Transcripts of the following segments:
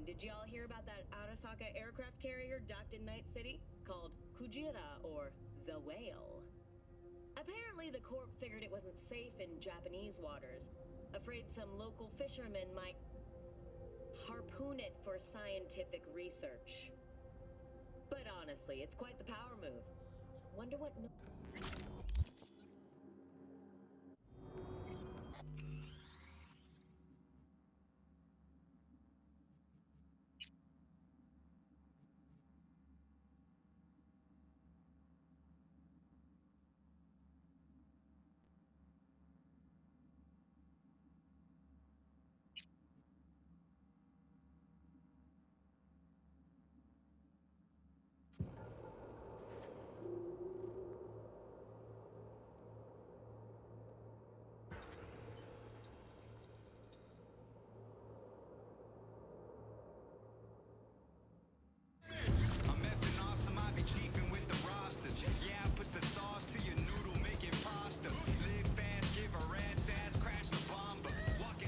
And did y'all hear about that Arasaka aircraft carrier docked in Night City? Called Kujira, or the Whale. Apparently the Corp figured it wasn't safe in Japanese waters. Afraid some local fishermen might harpoon it for scientific research. But honestly, it's quite the power move. Wonder what...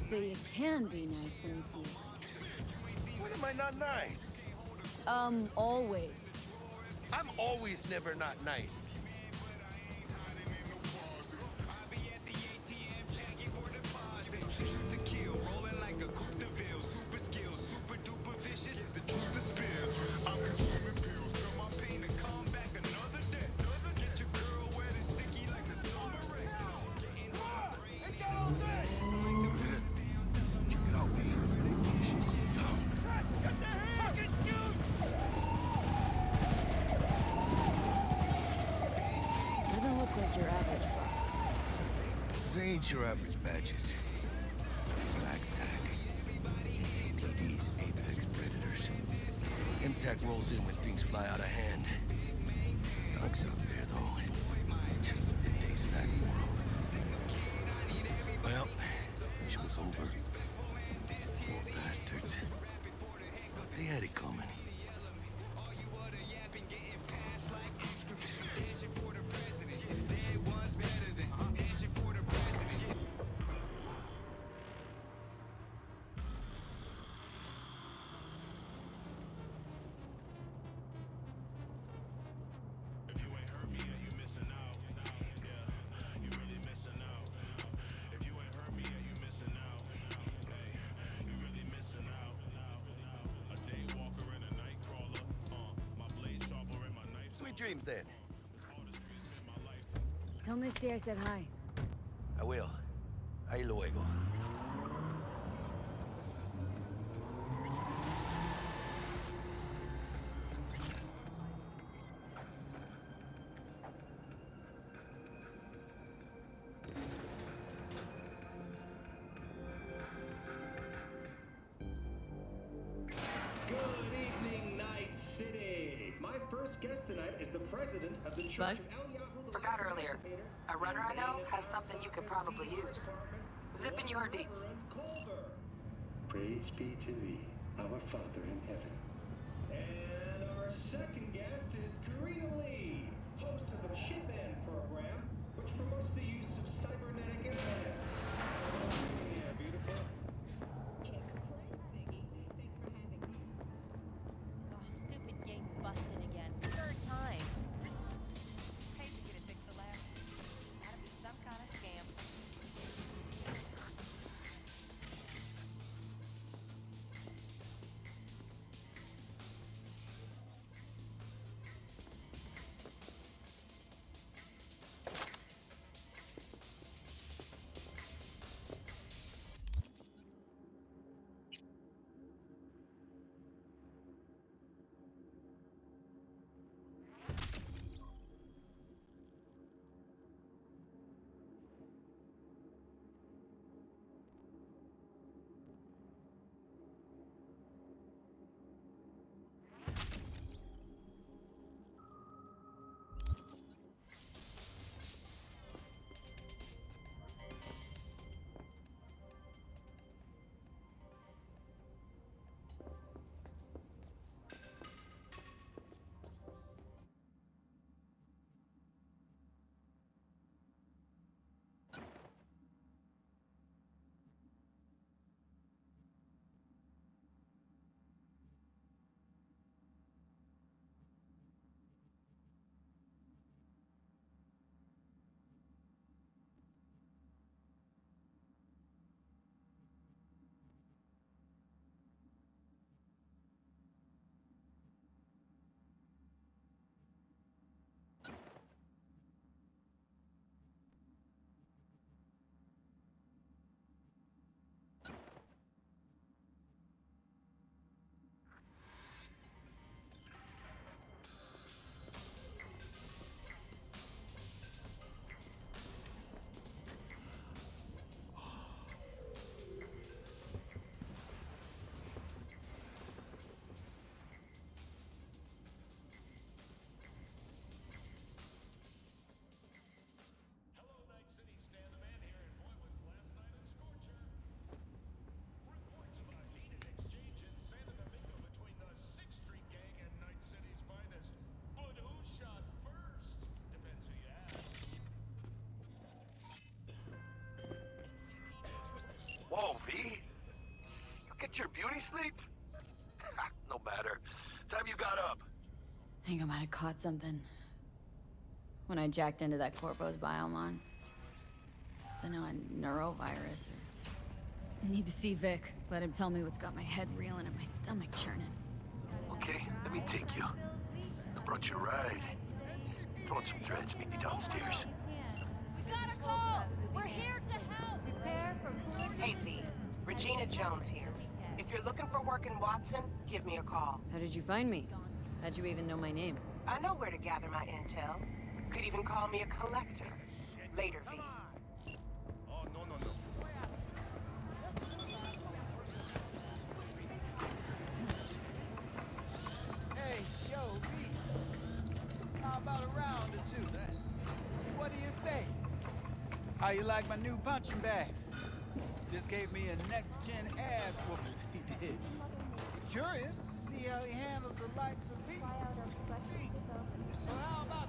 So you can be nice when you feel like it. When am I not nice? Always. I'm always never not nice. Doesn't look like your average boss. These ain't your average badges. Backstack. CTD's apex predators. MTAC rolls in when things fly out of hand. Dogs out there, though. Just a midday snack for them. Well, she was over. Poor bastards. But they had it coming. Sweet dreams, then. Tell Misty I said hi. I will. Ahí luego. Good evening, Night City. My first guest tonight is the president of the Church Bud? of El Yahoo. Forgot earlier. A runner I know has something you could probably use. Zipping your deets. Praise be to thee, our Father in heaven. And our second guest is Karina Lee, host of the Chip In program, which promotes the use of cybernetic internet. Yeah, beautiful. Can't complain, Ziggy. Thanks for having me. Oh, stupid gate's busted again. Third time. Hate to get it fixed the last. Gotta be some kind of scam. fucked your beauty sleep? No matter. Time you got up. I think I might have caught something. When I jacked into that Corpo's biomon. Dunno, a neurovirus or... Need to see Vic. Let him tell me what's got my head reeling and my stomach churning. Okay, let me take you. I brought you a ride. Throw in some threads, meet me downstairs. We got a call! We're here to help! Hey, V. Regina Jones here. If you're looking for work in Watson, give me a call. How did you find me? How'd you even know my name? I know where to gather my intel. Could even call me a collector. Later, V. Oh, no. Hey, yo, V. How about a round or two? What do you say? How you like my new punching bag? Just gave me a next-gen ass whooping, he did. Curious to see how he handles the likes of V. So how about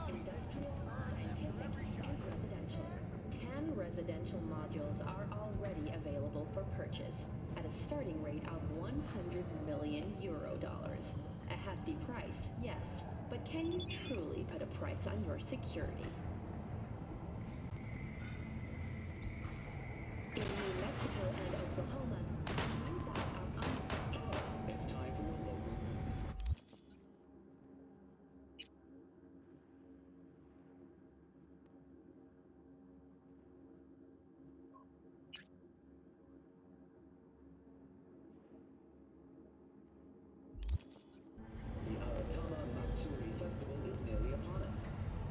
Industrial, scientific, and residential. 10 residential modules are already available for purchase at a starting rate of 100 million euro dollars. A hefty price, yes, but can you truly put a price on your security? In New Mexico and Oklahoma, you that are uncontrolled. It's time for your local news. The Aratama Matsuri Festival is nearly upon us.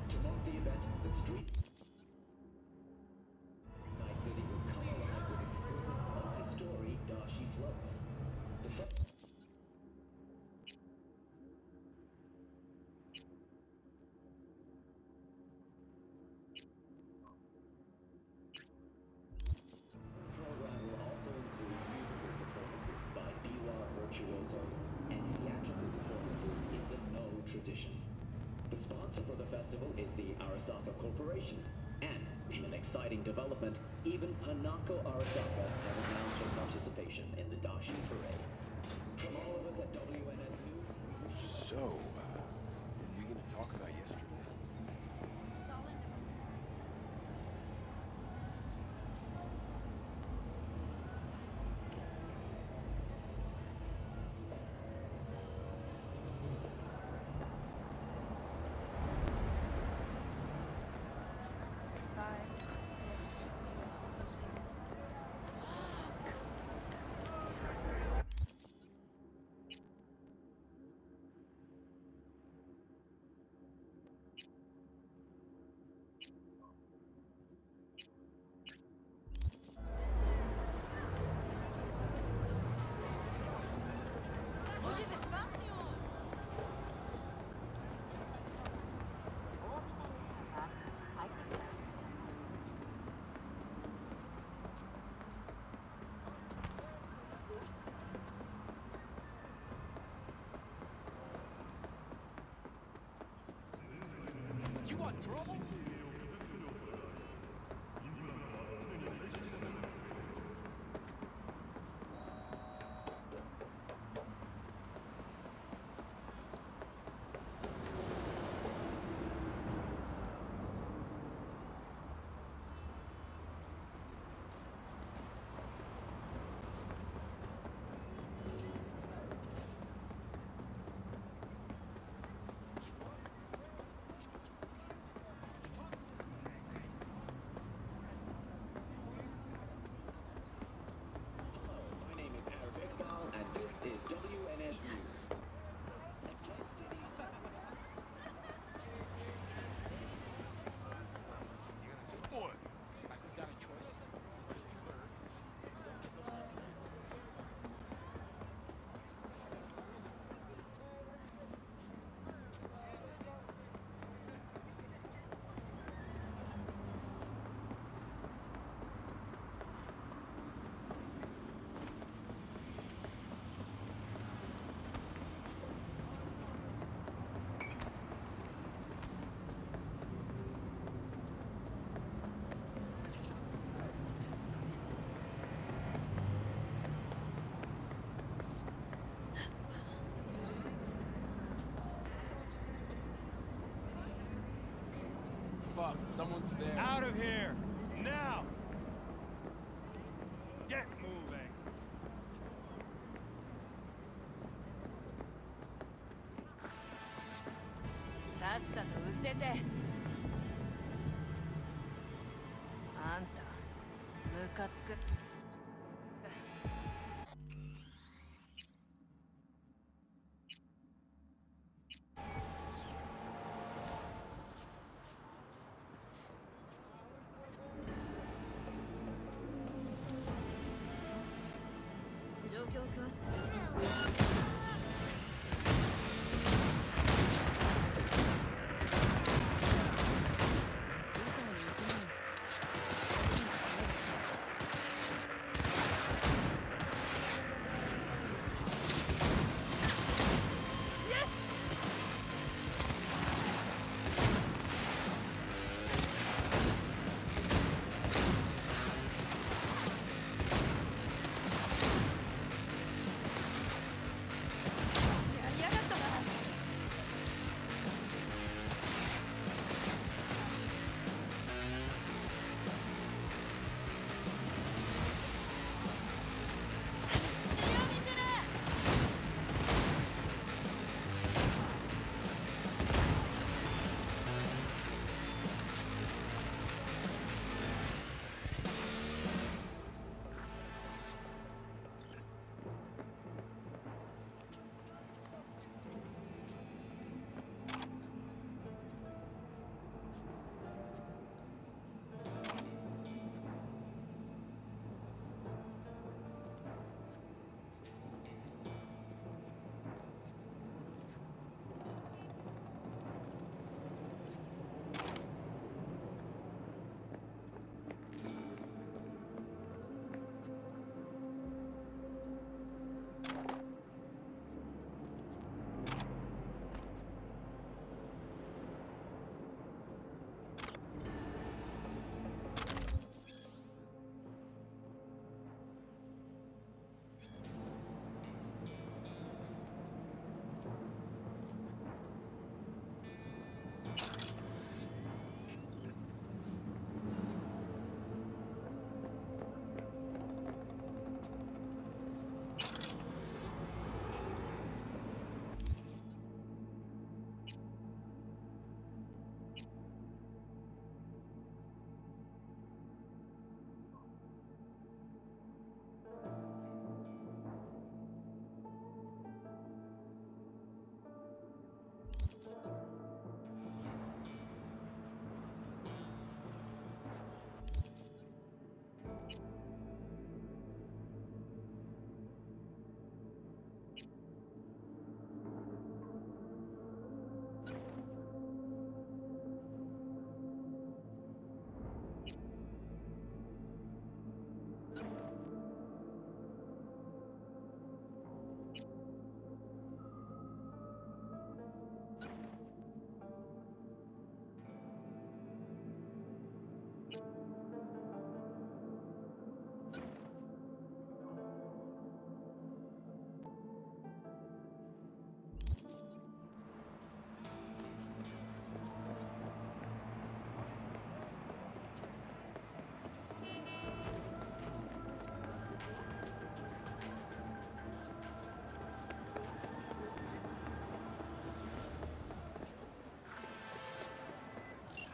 To mark the event, the street Night City will come alive with exquisite multi-story dashi floats. The program will also include musical performances by biwa virtuosos and theatrical performances in the No tradition. The sponsor for the festival is the Arasaka Corporation. And, in an exciting development, even Hanako Arasaka has announced her participation in the Dashi Parade. From all of us at WNS News, So, were you gonna talk about yesterday? It's all in there. Fuck, someone's there. Out of here! Now! Get moving!さっさと失せて。あんた、ムカつく。状況を詳しく説明して。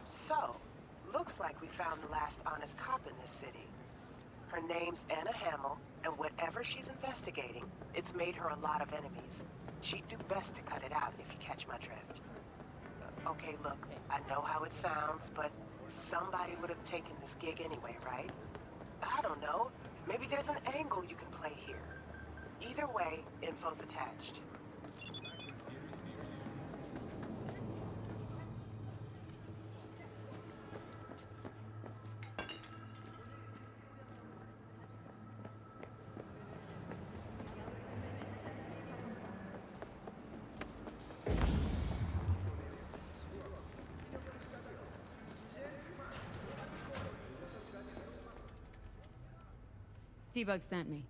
So, looks like we found the last honest cop in this city. Her name's Anna Hamill, and whatever she's investigating, it's made her a lot of enemies. She'd do best to cut it out if you catch my drift. Okay, look, I know how it sounds, but somebody would have taken this gig anyway, right? I don't know. Maybe there's an angle you can play here. Either way, info's attached. T-Bug sent me.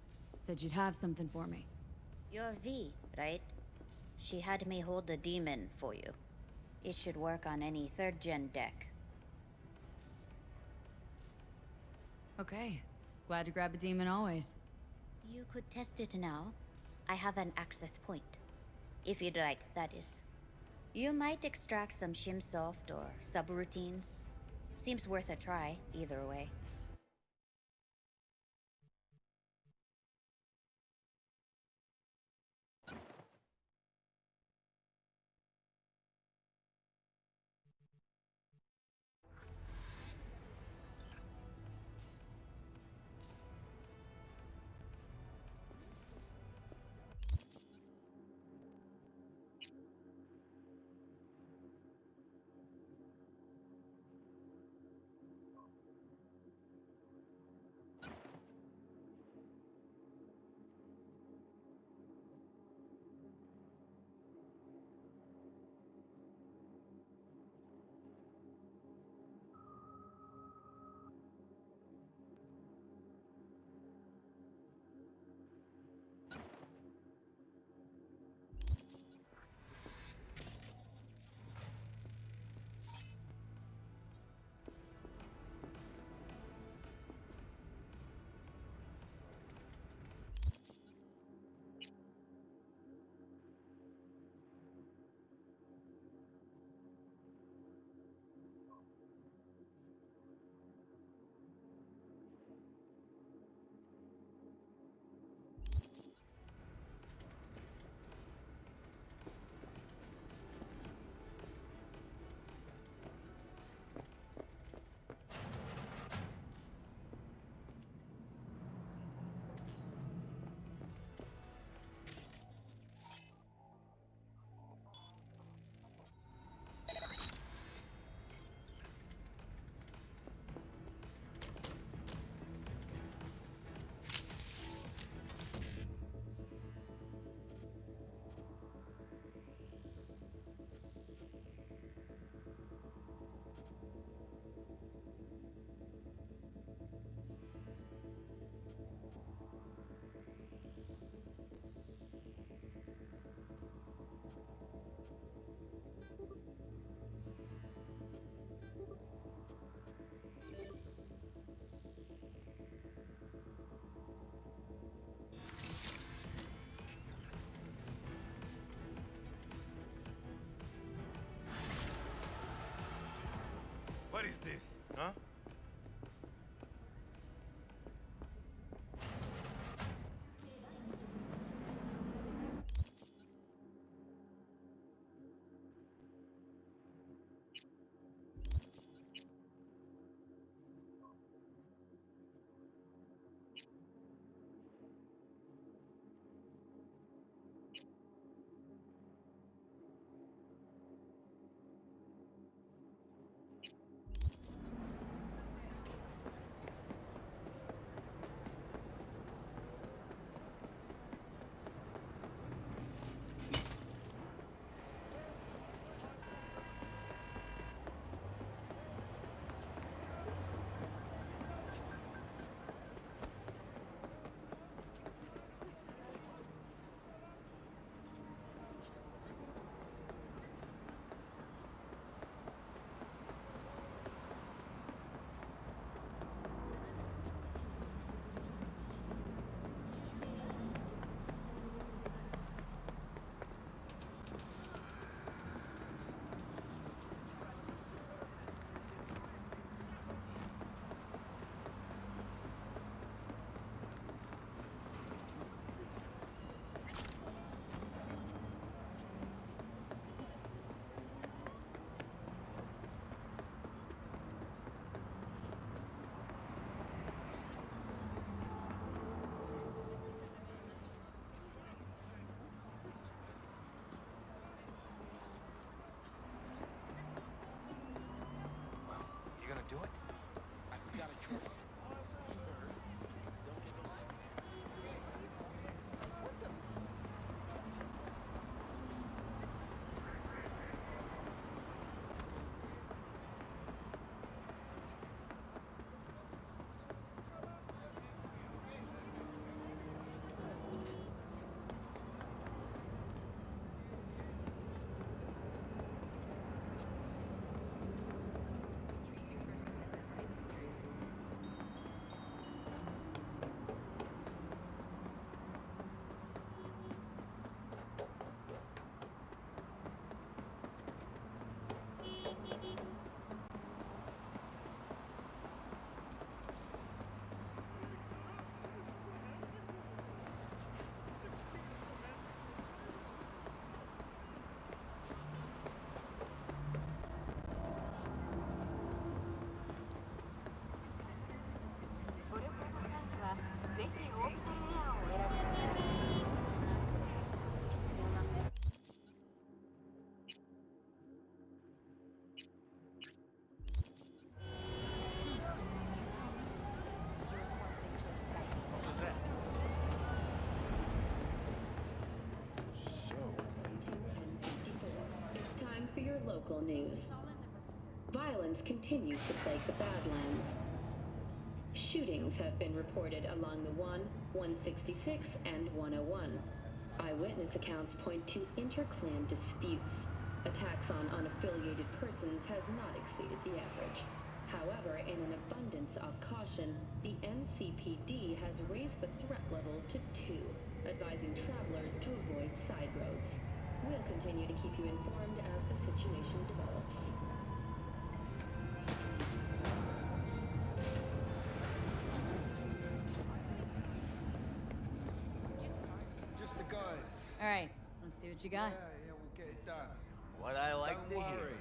Said you'd have something for me. You're V, right? She had me hold the demon for you. It should work on any third-gen deck. Okay. Glad to grab a demon always. You could test it now. I have an access point. If you'd like, that is. You might extract some shimsoft or subroutines. Seems worth a try, either way. What is this, huh? local news. Violence continues to plague the Badlands. Shootings have been reported along the 166, and 101. Eyewitness accounts point to inter-clan disputes. Attacks on unaffiliated persons has not exceeded the average. However, in an abundance of caution, the NCPD has raised the threat level to 2, advising travelers to avoid side roads. We'll continue to keep you informed as the situation develops. Just the guys. All right, let's see what you got. Yeah, we'll get it done. What I like to Don't hear. worry.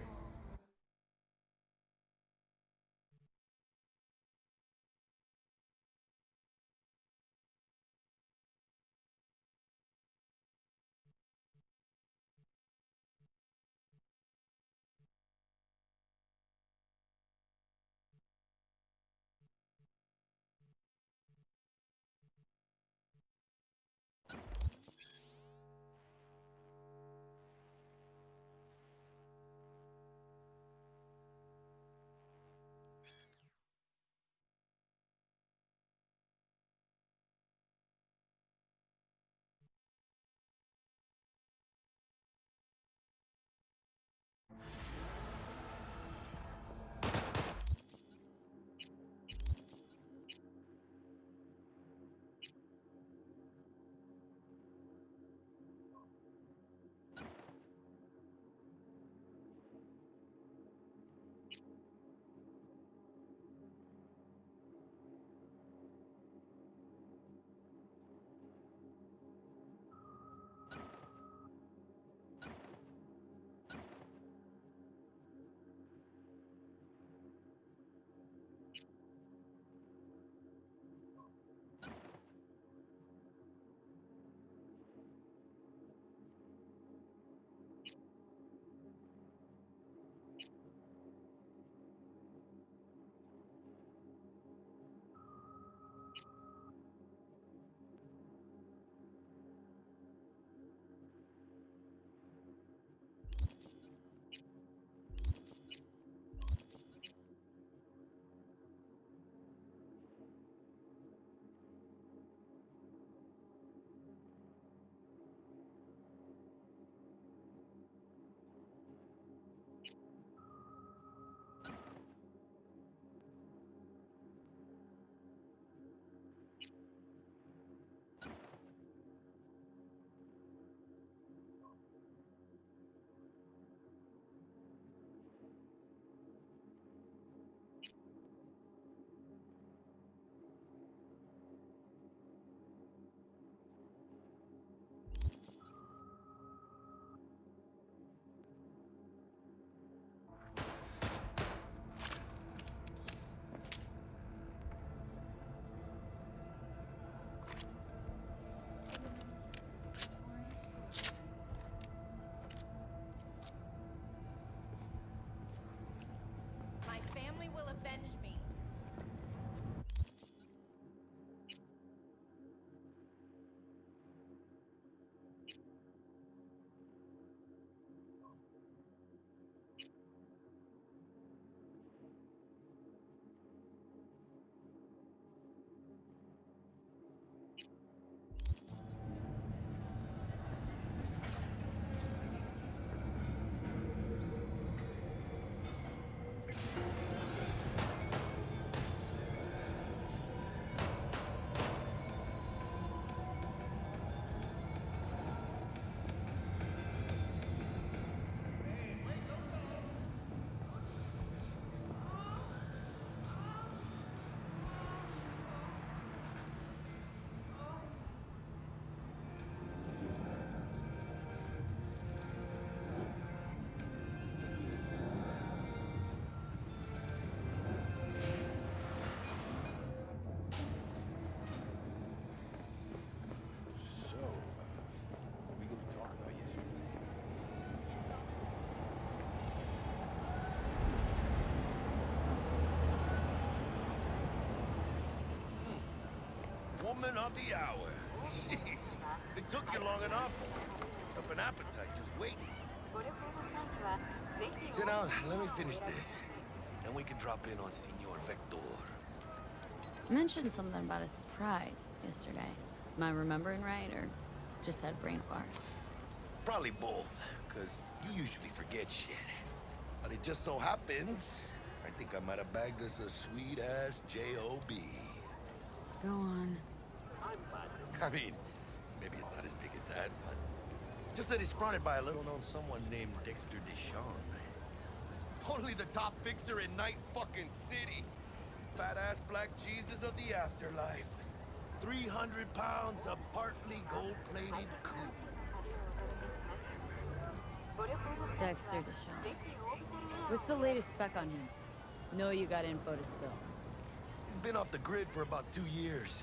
My family will avenge me. So, what are we going to talk about yesterday? Woman of the hour. Jeez. It took you long enough. Up an appetite just waiting. Sit down, let me finish this. Then we can drop in on Senor Vector. You mentioned something about a surprise yesterday. Am I remembering right, or just had brain fart? Probably both, because you usually forget shit. But it just so happens, I think I might have bagged us a sweet-ass J.O.B. Go on. I mean, maybe it's not as big as that, but just that it's fronted by a little-known someone named Dexter Deshawn. Only the top fixer in Night fucking City. Fat-ass black Jesus of the afterlife. 300 pounds of partly gold-plated coupe. Dexter Deshawn. What's the latest spec on him? Know you got info to spill. He's been off the grid for about 2 years.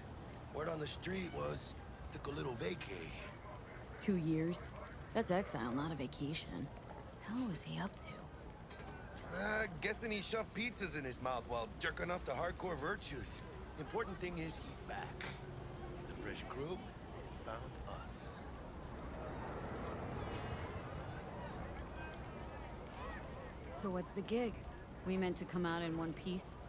Word on the street was, took a little vacay. 2 years? That's exile, not a vacation. Hell was he up to? Guessing he shoved pizzas in his mouth while jerking off to hardcore virtues. Important thing is he's back. It's a fresh crew, and he found us. So what's the gig? We meant to come out in one piece?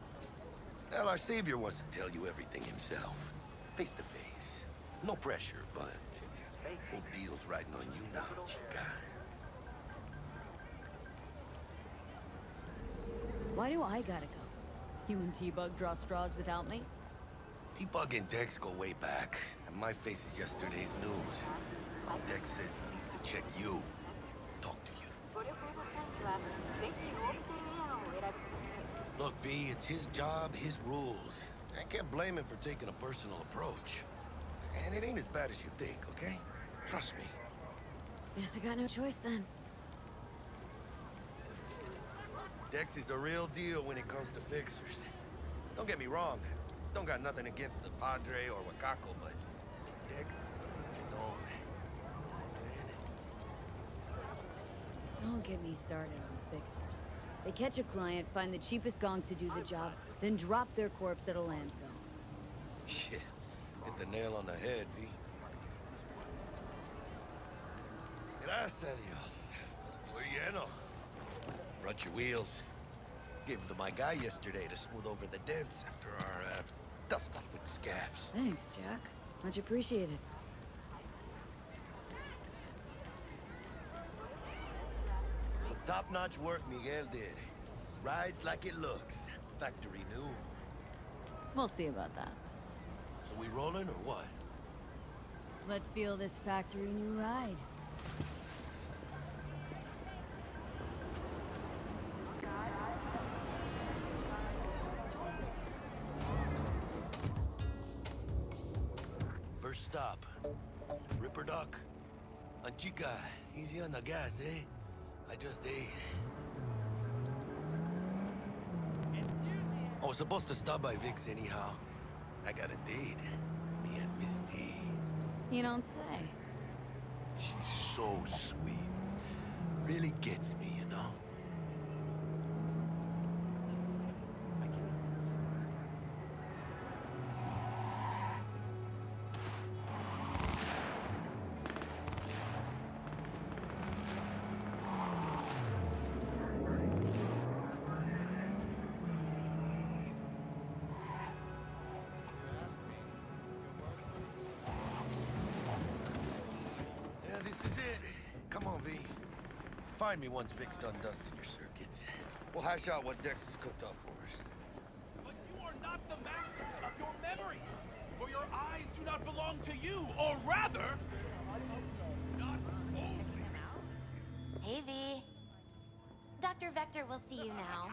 Well, our savior wants to tell you everything himself. Face to face. No pressure, but whole deal's riding on you now, chica. Why do I gotta go? You and T-Bug draw straws without me? T-Bug and Dex go way back, and my face is yesterday's news. Now Dex says he needs to check you. Talk to you. Look, V, it's his job, his rules. I can't blame him for taking a personal approach. And it ain't as bad as you think, okay? Trust me. Guess I got no choice then. Dex is a real deal when it comes to fixers. Don't get me wrong. Don't got nothing against the Padre or Wakako, but Dex is his own. Don't get me started on fixers. They catch a client, find the cheapest gong to do the job, then drop their corpse at a landfill. Shit. Hit the nail on the head, V. Gracias a Dios. Muy lleno. Brought your wheels. Gave them to my guy yesterday to smooth over the dents after our dust up with the scabs. Thanks, Jack. Much appreciated. Some top-notch work Miguel did. Rides like it looks. Factory new. We'll see about that. So we rolling or what? Let's feel this factory new ride. First stop. Ripper Duck. And chica, easy on the gas, eh? I just ate. I was supposed to stop by Vic's anyhow. I got a date. Me and Misty. You don't say. She's so sweet. Really gets me, you know? Find me once Vic's done dusting your circuits. We'll hash out what Dex has cooked up for us. But you are not the masters of your memories, for your eyes do not belong to you, or rather, not only. Hey, V. Dr. Vector will see you now.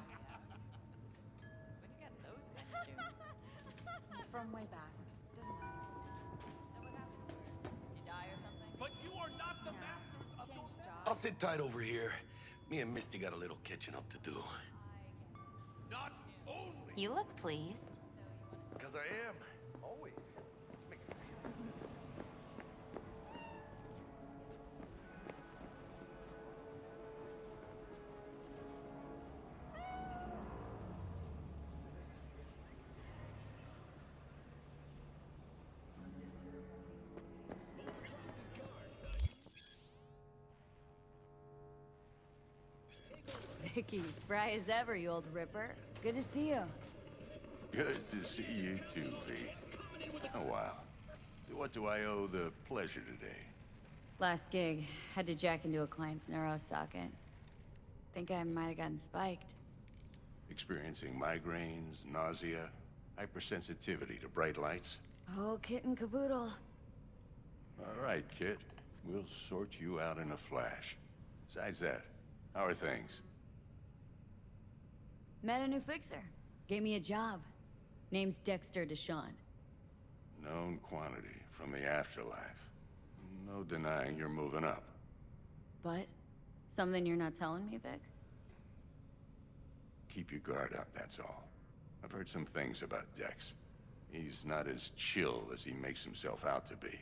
When you get those kind of shoes. From way back. Doesn't matter. And what happened to her? She die or something? But you are not the masters of your Changed memories. I'll sit tight over here. Me and Misty got a little catching up to do. Not only. You look pleased. Because I am. Always. Vicky, spry as ever, you old ripper. Good to see you. Good to see you too, V. It's been a while. What do I owe the pleasure today? Last gig, had to jack into a client's neuro socket. Think I might have gotten spiked. Experiencing migraines, nausea, hypersensitivity to bright lights? Oh, kit and caboodle. All right, kid. We'll sort you out in a flash. Besides that, how are things? Met a new fixer. Gave me a job. Name's Dexter Deshawn. Known quantity from the afterlife. No denying you're moving up. But? Something you're not telling me, Vic? Keep your guard up, that's all. I've heard some things about Dex. He's not as chill as he makes himself out to be.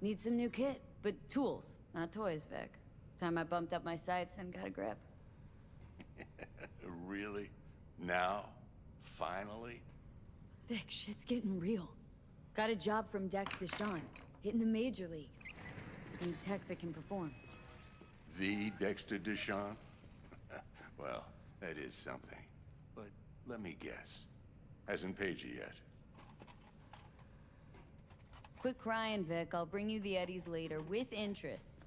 Need some new kit, but tools, not toys, Vic. Time I bumped up my sights and got a grip. Really? Now? Finally? Vic, shit's getting real. Got a job from Dex Deshawn, hitting the major leagues. Need tech that can perform. The Dexter Deshawn? Well, that is something. But let me guess. Hasn't paid you yet. Quit crying, Vic. I'll bring you the eddies later, with interest.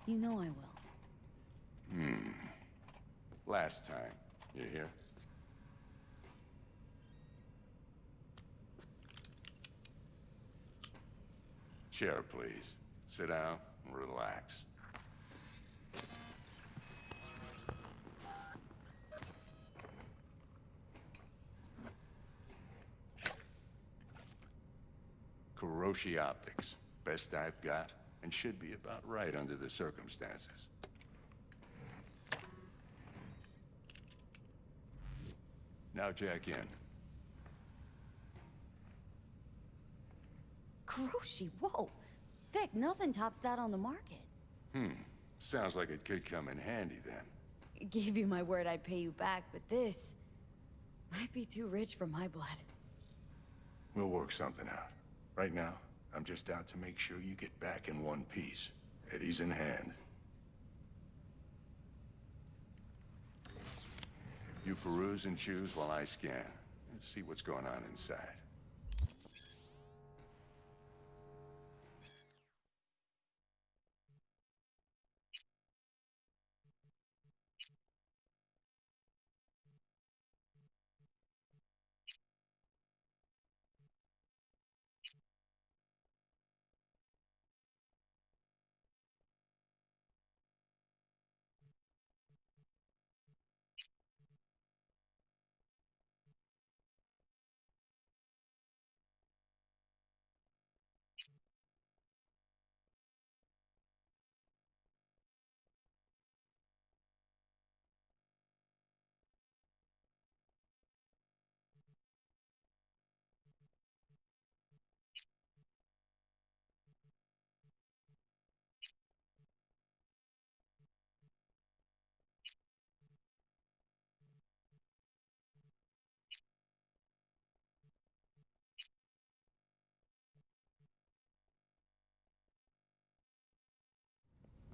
You know I will. Last time. You hear? Chair, please. Sit down and relax. Kuroshi Optics. Best I've got, and should be about right under the circumstances. Now jack in. Kuroshi, whoa! Vic, nothing tops that on the market. Sounds like it could come in handy then. Gave you my word I'd pay you back, but this might be too rich for my blood. We'll work something out. Right now, I'm just out to make sure you get back in one piece. Eddie's in hand. You peruse and choose while I scan. See what's going on inside.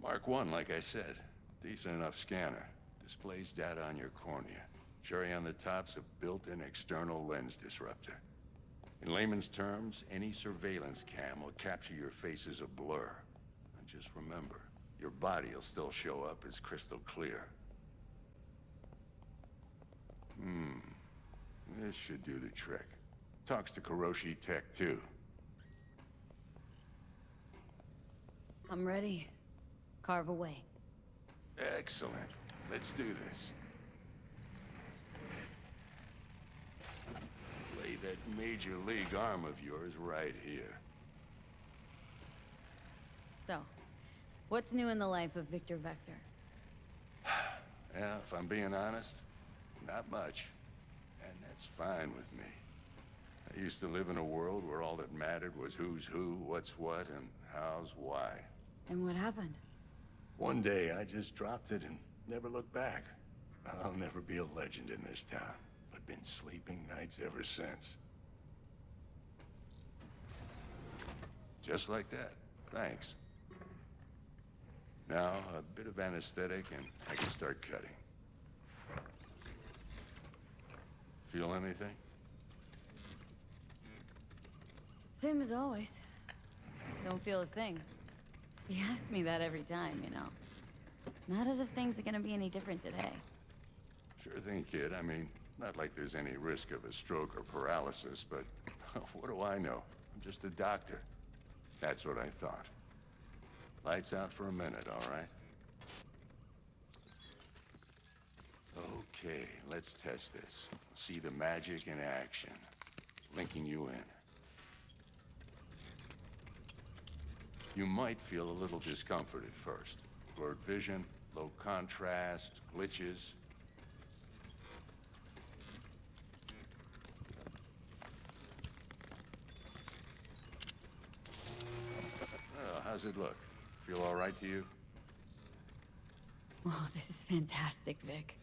Mark 1, like I said. Decent enough scanner. Displays data on your cornea. Cherry on the top's a built-in external lens disruptor. In layman's terms, any surveillance cam will capture your face as a blur. And just remember, your body will still show up as crystal clear. This should do the trick. Talks to Kuroshi Tech, too. I'm ready. Carve away. Excellent. Let's do this. Lay that major league arm of yours right here. So, what's new in the life of Victor Vector? Yeah, if I'm being honest, not much. And that's fine with me. I used to live in a world where all that mattered was who's who, what's what, and how's why. And what happened? One day, I just dropped it and never looked back. I'll never be a legend in this town, but been sleeping nights ever since. Just like that. Thanks. Now, a bit of anesthetic and I can start cutting. Feel anything? Same as always. Don't feel a thing. You ask me that every time, you know. Not as if things are gonna be any different today. Sure thing, kid. I mean, not like there's any risk of a stroke or paralysis, but what do I know? I'm just a doctor. That's what I thought. Lights out for a minute, all right? Okay, let's test this. See the magic in action. Linking you in. You might feel a little discomfort at first. Blurred vision, low contrast, glitches. Well, how's it look? Feel all right to you? Oh, this is fantastic, Vic.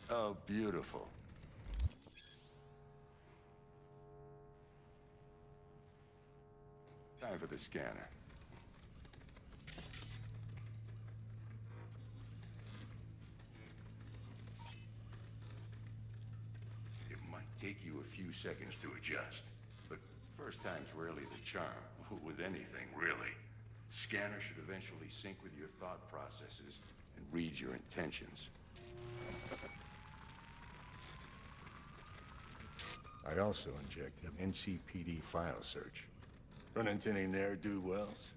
Oh, beautiful. Time for the scanner. It might take you a few seconds to adjust, but first time's rarely the charm, with anything, really. Scanner should eventually sync with your thought processes and read your intentions. I also injected an NCPD file search. Run into any ne'er-do-wells?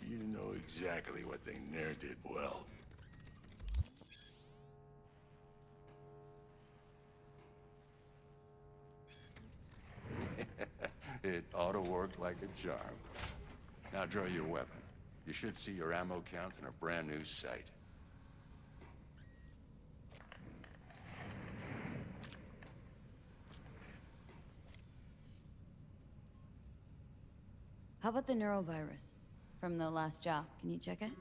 You know exactly what they ne'er did well. It ought to work like a charm. Now draw your weapon. You should see your ammo count in a brand new sight. How about the neurovirus? From the last job, can you check it?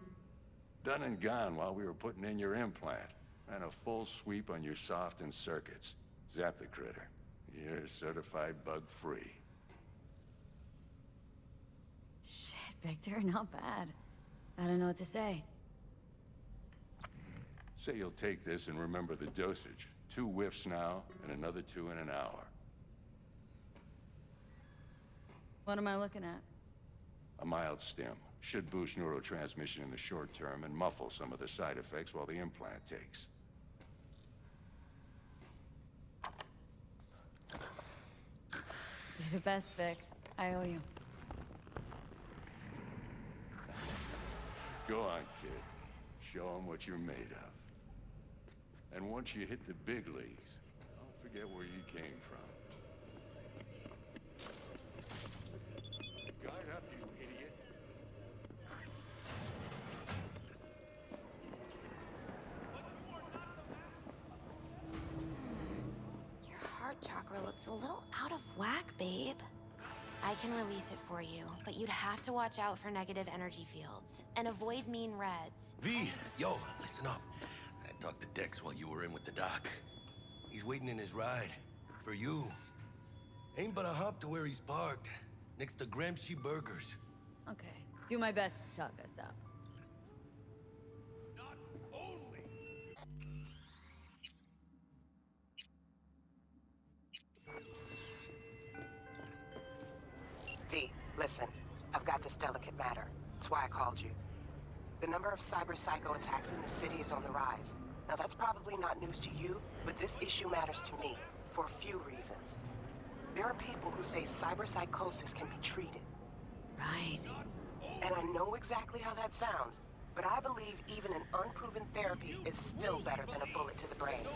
Done and gone while we were putting in your implant. And a full sweep on your soft and circuits. Zap the critter. You're certified bug-free. Shit, Victor, not bad. I don't know what to say. Say you'll take this and remember the dosage. 2 whiffs now, and another 2 in an hour. What am I looking at? A mild stim. Should boost neurotransmission in the short term and muffle some of the side effects while the implant takes. You're the best, Vic. I owe you. Go on, kid. Show them what you're made of. And once you hit the big leagues, don't forget where you came from. Guard up, you idiot. Your heart chakra looks a little out of whack, babe. I can release it for you, but you'd have to watch out for negative energy fields and avoid mean reds. V, yo, listen up. I talked to Dex while you were in with the doc. He's waiting in his ride. For you. Ain't but a hop to where he's parked. Next to Gramsci Burgers. Okay. Do my best to talk us up. Not only. V, listen. I've got this delicate matter. That's why I called you. The number of cyber-psycho attacks in the city is on the rise. Now that's probably not news to you, but this issue matters to me, for a few reasons. There are people who say cyberpsychosis can be treated. Right. And I know exactly how that sounds, but I believe even an unproven therapy is still better than a bullet to the brain.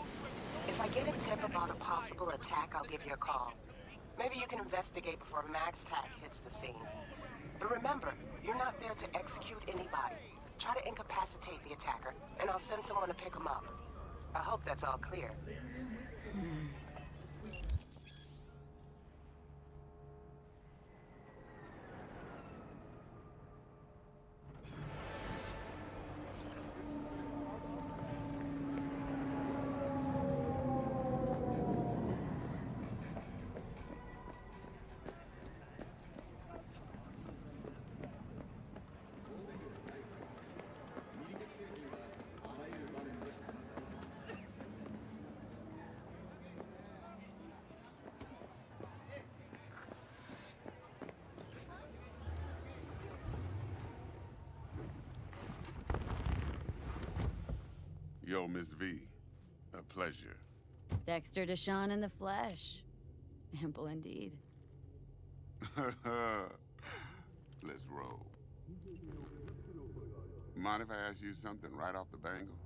If I get a tip about a possible attack, I'll give you a call. Maybe you can investigate before Max Tack hits the scene. But remember, you're not there to execute anybody. Try to incapacitate the attacker, and I'll send someone to pick him up. I hope that's all clear. Yo, Miss V. A pleasure. Dexter Deshawn in the flesh. Ample indeed. Let's roll. Mind if I ask you something right off the bangle?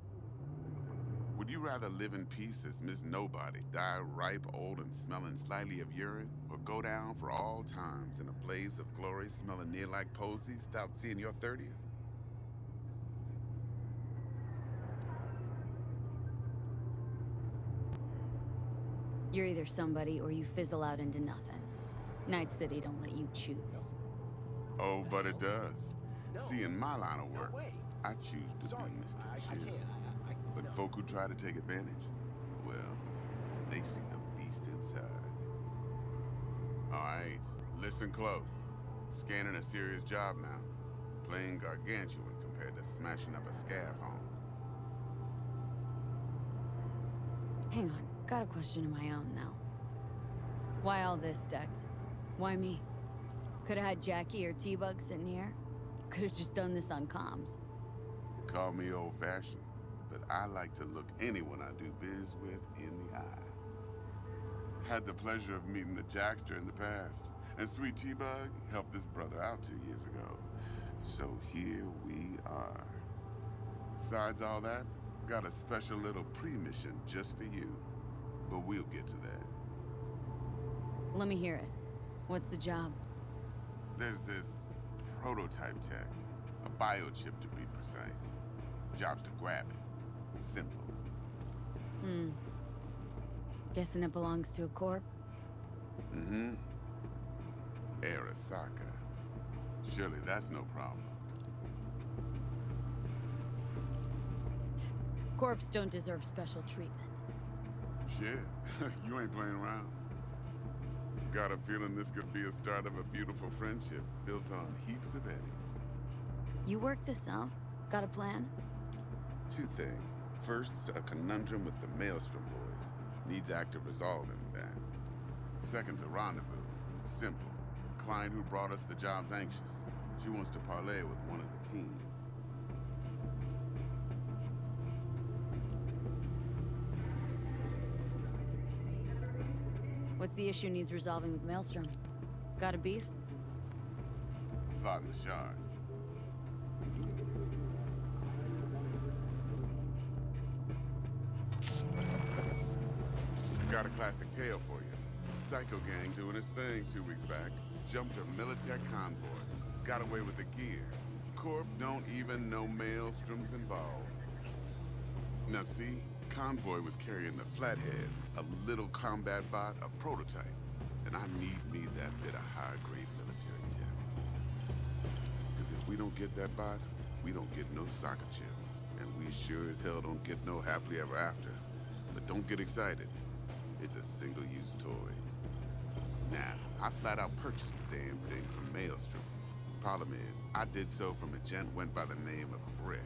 Would you rather live in peace as Miss Nobody, die ripe, old, and smelling slightly of urine, or go down for all times in a blaze of glory smelling near like posies without seeing your 30th? You're either somebody or you fizzle out into nothing. Night City don't let you choose. Oh, but it does. See, in my line of work, I choose to be Mr. Chill. But folk who try to take advantage, well, they see the beast inside. All right, listen close. Scanning a serious job now. Playing gargantuan compared to smashing up a scav home. Hang on, got a question of my own now. Why all this, Dex? Why me? Could've had Jackie or T-Bug sitting here. Could've just done this on comms. Call me old-fashioned, but I like to look anyone I do biz with in the eye. Had the pleasure of meeting the Jackster in the past, and Sweet T-Bug helped this brother out 2 years ago. So here we are. Besides all that, got a special little pre-mission just for you. But we'll get to that. Let me hear it. What's the job? There's this prototype tech. A biochip to be precise. Job's to grab it. Simple. Guessing it belongs to a corp? Mm-hmm. Arasaka. Surely that's no problem. Corps don't deserve special treatment. Shit, you ain't playing around. Got a feeling this could be a start of a beautiful friendship built on heaps of eddies. You work this out? Got a plan? Two things. First, a conundrum with the Maelstrom boys. Needs active resolving that. Second, a rendezvous. Simple. Client who brought us the job's anxious. She wants to parlay with one of the team. What's the issue needs resolving with Maelstrom? Got a beef? Slot in the shard. Got a classic tale for you. Psycho gang doing his thing 2 weeks back. Jumped a Militech convoy. Got away with the gear. Corp don't even know Maelstrom's involved. Now see, convoy was carrying the Flathead, a little combat bot, a prototype. And I need that bit of high-grade military tech. Because if we don't get that bot, we don't get no soccer chip. And we sure as hell don't get no happily ever after. But don't get excited. It's a single-use toy. Now, I flat out purchased the damn thing from Maelstrom. Problem is, I did so from a gent went by the name of Brick.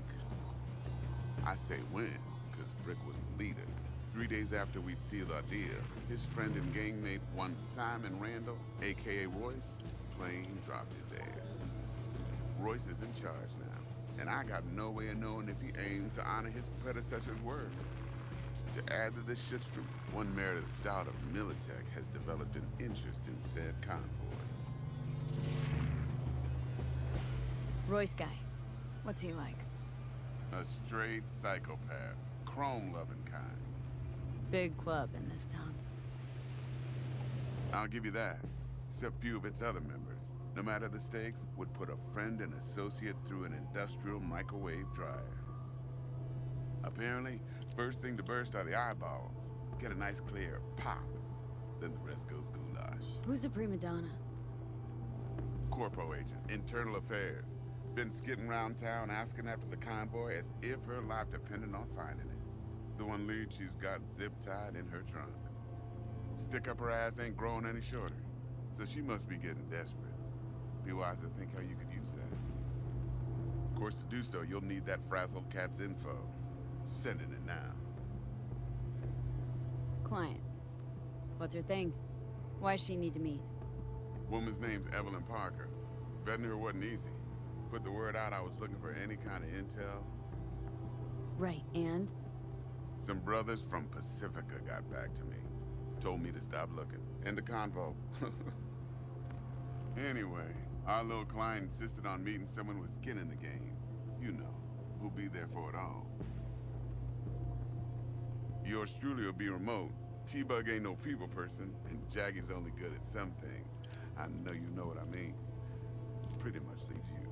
I say when, because Brick was the leader. 3 days after we'd sealed our deal, his friend and gangmate, one Simon Randall, a.k.a. Royce, plain dropped his ass. Royce is in charge now, and I got no way of knowing if he aims to honor his predecessor's word. To add to this shitstorm, one Meredith Stout of Militech has developed an interest in said convoy. Royce guy. What's he like? A straight psychopath. Chrome-loving kind. Big club in this town. I'll give you that. Except few of its other members, no matter the stakes, would put a friend and associate through an industrial microwave dryer. Apparently, first thing to burst are the eyeballs. Get a nice clear pop. Then the rest goes goulash. Who's the prima donna? Corpo agent, internal affairs. Been skidding around town asking after the convoy as if her life depended on finding it. The one lead she's got zip-tied in her trunk. Stick up her ass ain't growing any shorter, so she must be getting desperate. Be wise to think how you could use that. Of course, to do so, you'll need that frazzled cat's info. Sending it now. Client. What's her thing? Why does she need to meet? Woman's name's Evelyn Parker. Vetting her wasn't easy. Put the word out I was looking for any kind of intel. Right, and? Some brothers from Pacifica got back to me. Told me to stop looking. End the convo. Anyway, our little client insisted on meeting someone with skin in the game. You know, who'll be there for it all. Yours truly will be remote. T-Bug ain't no people person, and Jaggy's only good at some things. I know you know what I mean. Pretty much leaves you.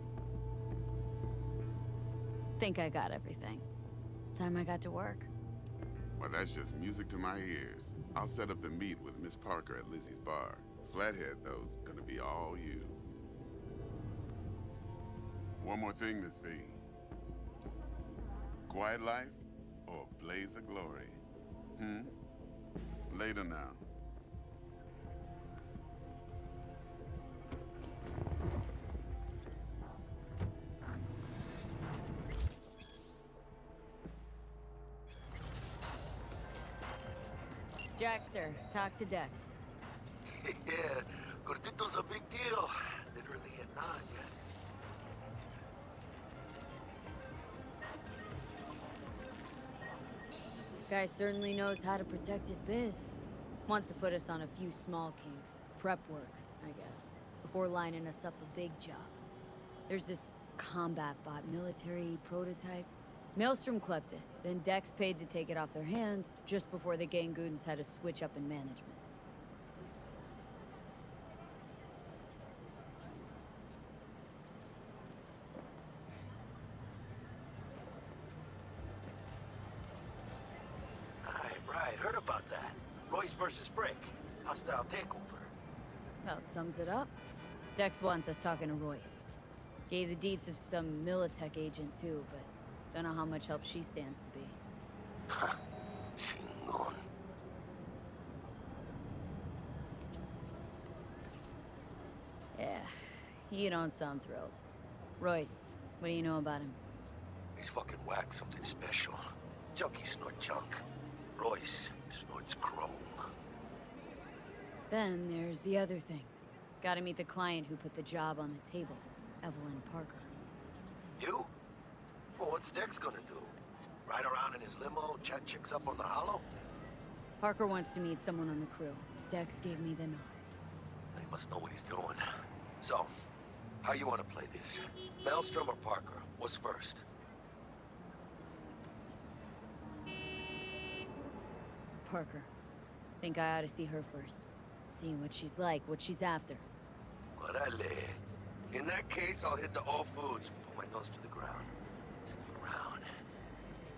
Think I got everything. Time I got to work. Well, that's just music to my ears. I'll set up the meet with Miss Parker at Lizzie's bar. Flathead, though's gonna be all you. One more thing, Miss V. Quiet life or blaze of glory? Later now. Jackster, talk to Dex. Yeah, Gordito's a big deal. Literally a nod, yeah. Guy certainly knows how to protect his biz. Wants to put us on a few small kinks. Prep work, I guess. Before lining us up a big job. There's this combat bot military prototype. Maelstrom clept it. Then Dex paid to take it off their hands just before the Gangoons had a switch up in management. Right, heard about that. Royce versus Brick. Hostile takeover. Well, it sums it up. Dex wants us talking to Royce. Gave the deeds of some Militech agent too, but don't know how much help she stands to be. Ha, chingon. Yeah, you don't sound thrilled. Royce, what do you know about him? He's fucking whack, something special. Junkies snort junk. Royce snorts chrome. Then there's the other thing. Gotta meet the client who put the job on the table, Evelyn Parker. You? Well, what's Dex gonna do? Ride around in his limo, chat chicks up on the hollow? Parker wants to meet someone on the crew. Dex gave me the nod. He must know what he's doing. So, how you want to play this? Maelstrom or Parker? What's first? Parker. Think I ought to see her first. See what she's like, what she's after. Orale. In that case, I'll hit the all foods. Put my nose to the ground. Stick around.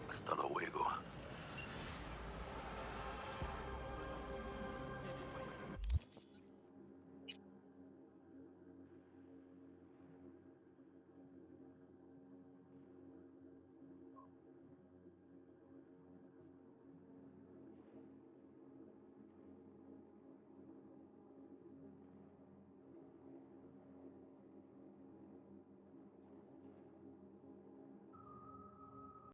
Hasta luego.